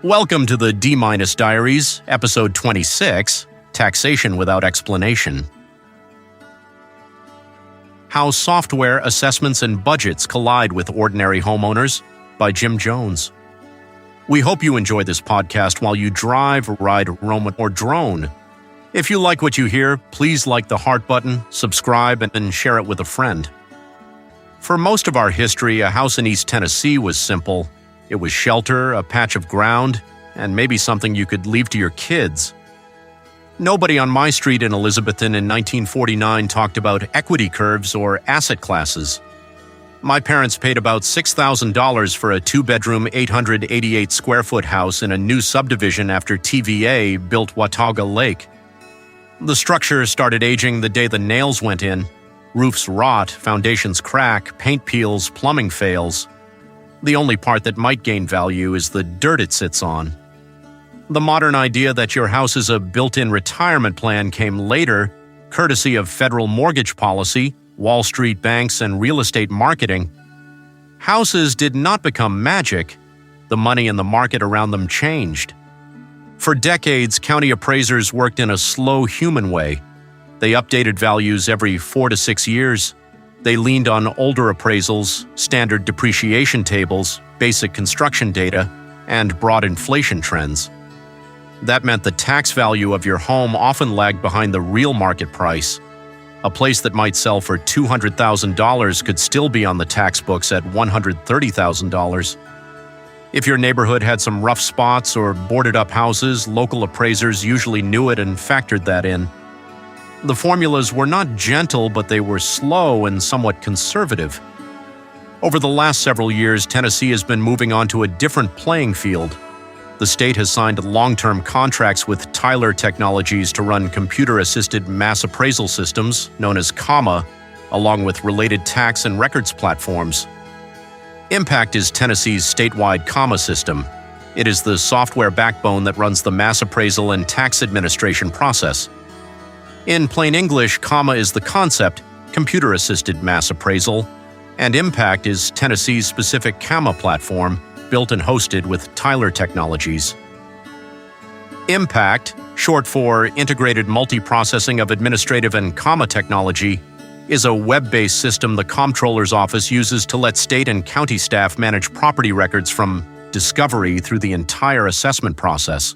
Welcome to the D Minus Diaries, episode 26, Taxation Without Explanation. How Software Assessments and Budgets Collide with Ordinary Homeowners by Jim Jones. We hope you enjoy this podcast while you drive, ride, roam, or drone. If you like what you hear, please like the heart button, subscribe, and share it with a friend. For most of our history, a house in East Tennessee was simple. It was shelter, a patch of ground, and maybe something you could leave to your kids. Nobody on my street in Elizabethton in 1949 talked about equity curves or asset classes. My parents paid about $6,000 for a two-bedroom, 888-square-foot house in a new subdivision after TVA built Watauga Lake. The structure started aging the day the nails went in. Roofs rot, foundations crack, paint peels, plumbing fails. The only part that might gain value is the dirt it sits on. The modern idea that your house is a built-in retirement plan came later, courtesy of federal mortgage policy, Wall Street banks, and real estate marketing. Houses did not become magic. The money and the market around them changed. For decades, county appraisers worked in a slow human way. They updated values every 4 to 6 years. They leaned on older appraisals, standard depreciation tables, basic construction data, and broad inflation trends. That meant the tax value of your home often lagged behind the real market price. A place that might sell for $200,000 could still be on the tax books at $130,000. If your neighborhood had some rough spots or boarded-up houses, local appraisers usually knew it and factored that in. The formulas were not gentle, but they were slow and somewhat conservative. Over the last several years, Tennessee has been moving on to a different playing field. The state has signed long-term contracts with Tyler Technologies to run computer-assisted mass appraisal systems, known as CAMA, along with related tax and records platforms. Impact is Tennessee's statewide CAMA system. It is the software backbone that runs the mass appraisal and tax administration process. In plain English, CAMA is the concept, computer-assisted mass appraisal, and Impact is Tennessee's specific CAMA platform, built and hosted with Tyler Technologies. Impact, short for Integrated Multiprocessing of Administrative and CAMA Technology, is a web-based system the Comptroller's Office uses to let state and county staff manage property records from discovery through the entire assessment process.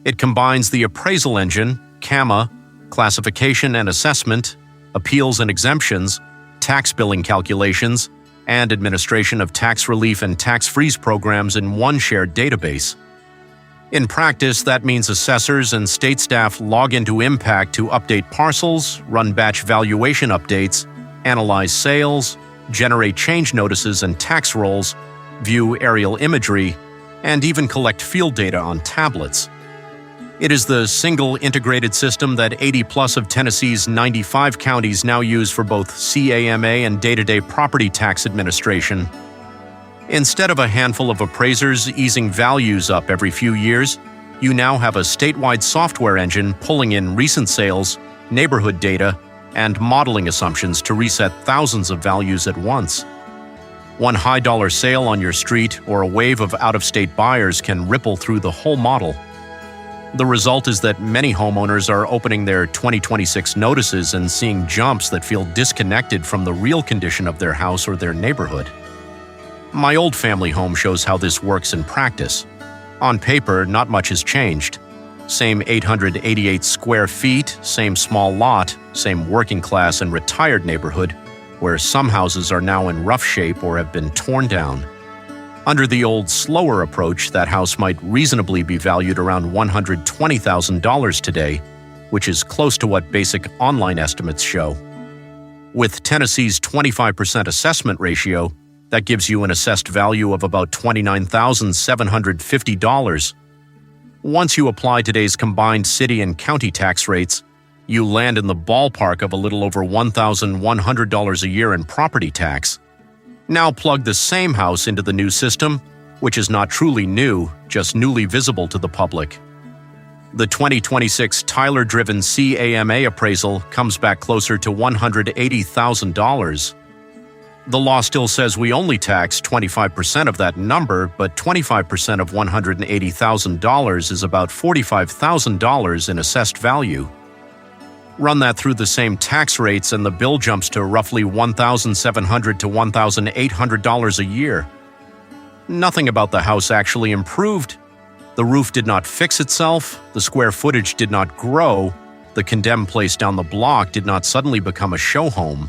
It combines the appraisal engine, CAMA, classification and assessment, appeals and exemptions, tax billing calculations, and administration of tax relief and tax freeze programs in one shared database. In practice, that means assessors and state staff log into Impact to update parcels, run batch valuation updates, analyze sales, generate change notices and tax rolls, view aerial imagery, and even collect field data on tablets. It is the single integrated system that 80+ of Tennessee's 95 counties now use for both CAMA and day-to-day property tax administration. Instead of a handful of appraisers easing values up every few years, you now have a statewide software engine pulling in recent sales, neighborhood data, and modeling assumptions to reset thousands of values at once. One high-dollar sale on your street or a wave of out-of-state buyers can ripple through the whole model. The result is that many homeowners are opening their 2026 notices and seeing jumps that feel disconnected from the real condition of their house or their neighborhood. My old family home shows how this works in practice. On paper, not much has changed. Same 888 square feet, same small lot, same working class and retired neighborhood, where some houses are now in rough shape or have been torn down. Under the old, slower approach, that house might reasonably be valued around $120,000 today, which is close to what basic online estimates show. With Tennessee's 25% assessment ratio, that gives you an assessed value of about $29,750. Once you apply today's combined city and county tax rates, you land in the ballpark of a little over $1,100 a year in property tax. Now plug the same house into the new system, which is not truly new, just newly visible to the public. The 2026 Tyler-driven CAMA appraisal comes back closer to $180,000. The law still says we only tax 25% of that number, but 25% of $180,000 is about $45,000 in assessed value. Run that through the same tax rates and the bill jumps to roughly $1,700 to $1,800 a year. Nothing about the house actually improved. The roof did not fix itself, the square footage did not grow, the condemned place down the block did not suddenly become a show home.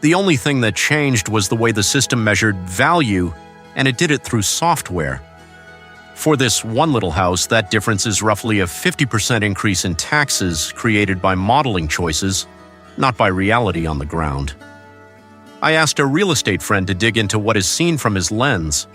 The only thing that changed was the way the system measured value, and it did it through software. For this one little house, that difference is roughly a 50% increase in taxes created by modeling choices, not by reality on the ground. I asked a real estate friend to dig into what is seen from his lens.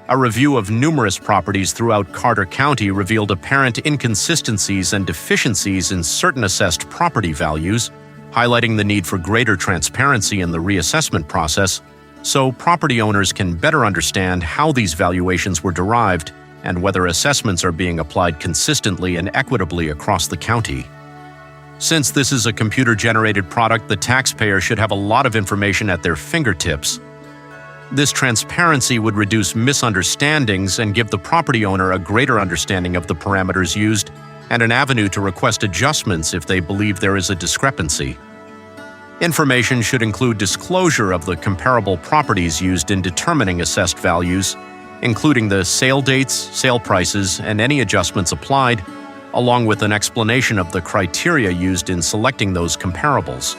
A review of numerous properties throughout Carter County revealed apparent inconsistencies and deficiencies in certain assessed property values, highlighting the need for greater transparency in the reassessment process so property owners can better understand how these valuations were derived and whether assessments are being applied consistently and equitably across the county. Since this is a computer-generated product, the taxpayer should have a lot of information at their fingertips. This transparency would reduce misunderstandings and give the property owner a greater understanding of the parameters used and an avenue to request adjustments if they believe there is a discrepancy. Information should include disclosure of the comparable properties used in determining assessed values, including the sale dates, sale prices, and any adjustments applied, along with an explanation of the criteria used in selecting those comparables.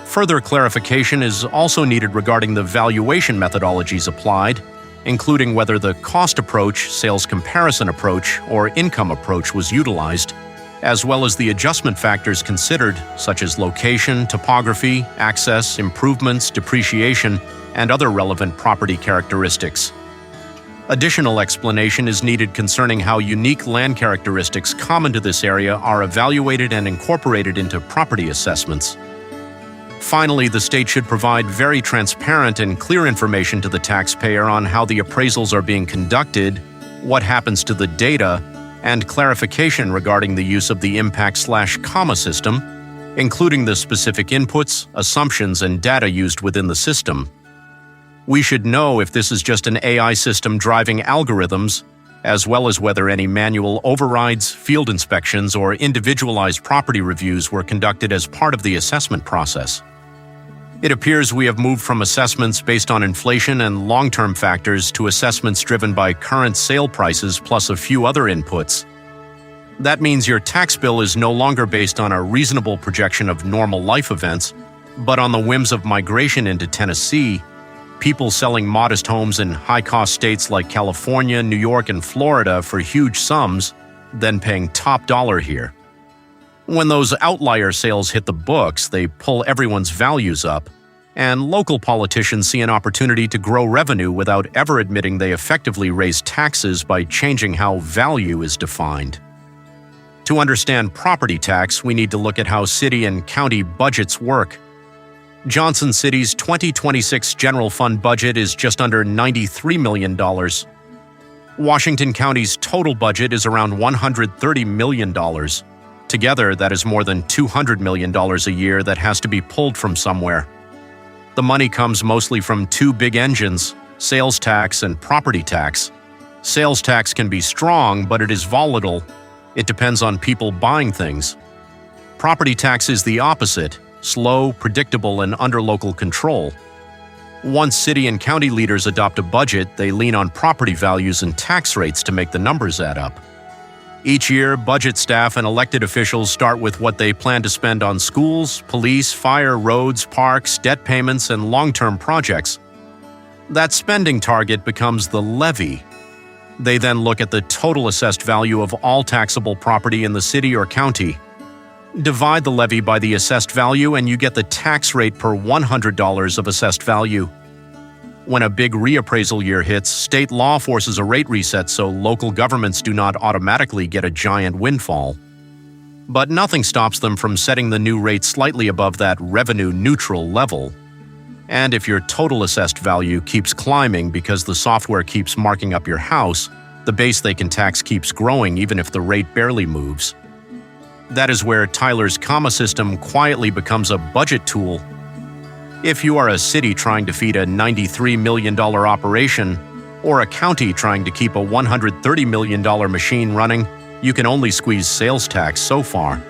Further clarification is also needed regarding the valuation methodologies applied, including whether the cost approach, sales comparison approach, or income approach was utilized, as well as the adjustment factors considered, such as location, topography, access, improvements, depreciation, and other relevant property characteristics. Additional explanation is needed concerning how unique land characteristics common to this area are evaluated and incorporated into property assessments. Finally, the state should provide very transparent and clear information to the taxpayer on how the appraisals are being conducted, what happens to the data, and clarification regarding the use of the impact/CAMA system, including the specific inputs, assumptions, and data used within the system. We should know if this is just an AI system driving algorithms, as well as whether any manual overrides, field inspections, or individualized property reviews were conducted as part of the assessment process. It appears we have moved from assessments based on inflation and long-term factors to assessments driven by current sale prices plus a few other inputs. That means your tax bill is no longer based on a reasonable projection of normal life events, but on the whims of migration into Tennessee, people selling modest homes in high-cost states like California, New York, and Florida for huge sums, then paying top dollar here. When those outlier sales hit the books, they pull everyone's values up, and local politicians see an opportunity to grow revenue without ever admitting they effectively raise taxes by changing how value is defined. To understand property tax, we need to look at how city and county budgets work. Johnson City's 2026 general fund budget is just under $93 million. Washington County's total budget is around $130 million. Together, that is more than $200 million a year that has to be pulled from somewhere. The money comes mostly from two big engines, sales tax and property tax. Sales tax can be strong, but it is volatile. It depends on people buying things. Property tax is the opposite, slow, predictable, and under local control. Once city and county leaders adopt a budget, they lean on property values and tax rates to make the numbers add up. Each year, budget staff and elected officials start with what they plan to spend on schools, police, fire, roads, parks, debt payments, and long-term projects. That spending target becomes the levy. They then look at the total assessed value of all taxable property in the city or county. Divide the levy by the assessed value and you get the tax rate per $100 of assessed value. When a big reappraisal year hits, state law forces a rate reset so local governments do not automatically get a giant windfall. But nothing stops them from setting the new rate slightly above that revenue-neutral level. And if your total assessed value keeps climbing because the software keeps marking up your house, the base they can tax keeps growing even if the rate barely moves. That is where Tyler's CAMA system quietly becomes a budget tool. If you are a city trying to feed a $93 million operation, or a county trying to keep a $130 million machine running, you can only squeeze sales tax so far.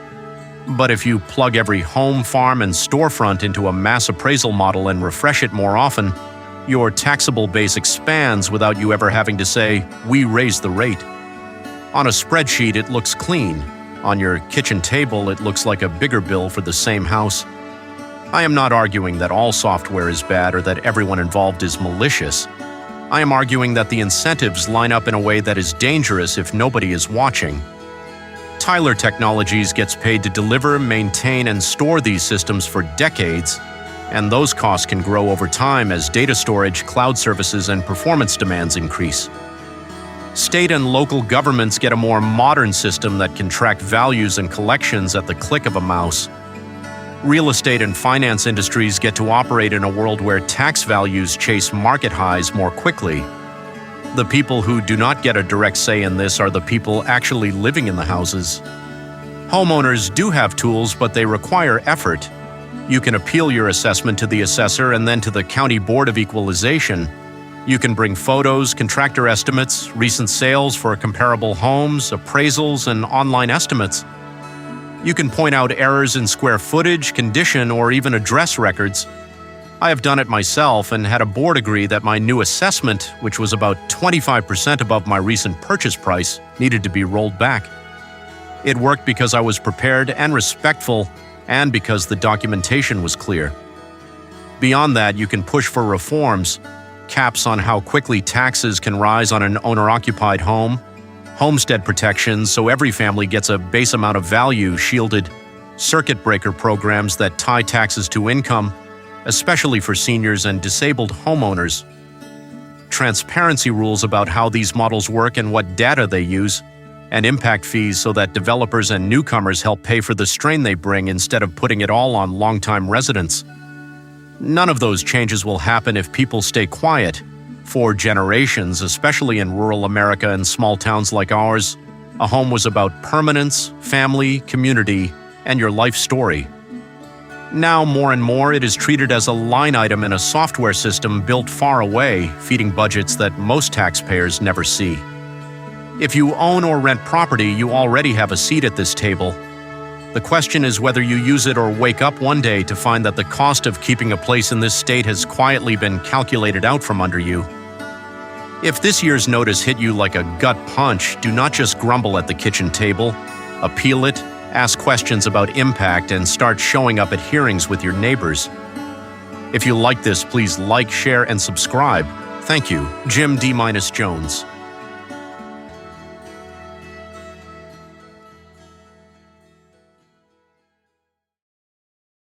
But if you plug every home, farm, and storefront into a mass appraisal model and refresh it more often, your taxable base expands without you ever having to say, "We raised the rate." On a spreadsheet, it looks clean. On your kitchen table, it looks like a bigger bill for the same house. I am not arguing that all software is bad or that everyone involved is malicious. I am arguing that the incentives line up in a way that is dangerous if nobody is watching. Tyler Technologies gets paid to deliver, maintain, and store these systems for decades, and those costs can grow over time as data storage, cloud services, and performance demands increase. State and local governments get a more modern system that can track values and collections at the click of a mouse. Real estate and finance industries get to operate in a world where tax values chase market highs more quickly. The people who do not get a direct say in this are the people actually living in the houses. Homeowners do have tools, but they require effort. You can appeal your assessment to the assessor and then to the County Board of Equalization. You can bring photos, contractor estimates, recent sales for comparable homes, appraisals, and online estimates. You can point out errors in square footage, condition, or even address records. I have done it myself and had a board agree that my new assessment, which was about 25% above my recent purchase price, needed to be rolled back. It worked because I was prepared and respectful, and because the documentation was clear. Beyond that, you can push for reforms, caps on how quickly taxes can rise on an owner-occupied home, homestead protections so every family gets a base amount of value shielded, circuit breaker programs that tie taxes to income, especially for seniors and disabled homeowners, transparency rules about how these models work and what data they use, and impact fees so that developers and newcomers help pay for the strain they bring instead of putting it all on longtime residents. None of those changes will happen if people stay quiet. For generations, especially in rural America and small towns like ours, a home was about permanence, family, community, and your life story. Now, more and more, it is treated as a line item in a software system built far away, feeding budgets that most taxpayers never see. If you own or rent property, you already have a seat at this table. The question is whether you use it or wake up one day to find that the cost of keeping a place in this state has quietly been calculated out from under you. If this year's notice hit you like a gut punch, do not just grumble at the kitchen table. Appeal it, ask questions about impact, and start showing up at hearings with your neighbors. If you like this, please like, share, and subscribe. Thank you, Jim D Minus Jones.